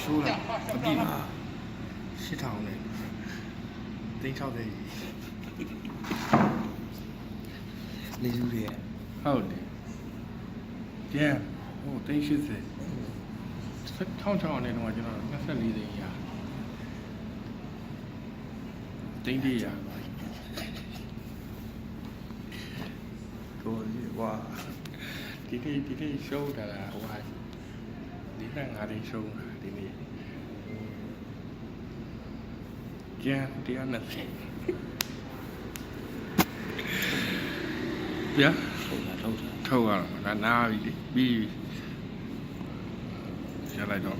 ရှိုးလာအပြည့်ပါ8000နဲ့360လေးလူတွေဟုတ်တယ်ကျန်ဟို380 1600နဲ့တော့ကျွန်တော်24သိန်းရသိန်း100ပါတော်ပြီဝါဒီနေ့ရှုံးတာဟိုဟာဒီကငါးသိန်းရှုံးတာဒီနေ့ကျန်တရားနဲ့ဗျာထုတ်ရတော့ဒါနားပြီလေပြီးရလိုက်တော့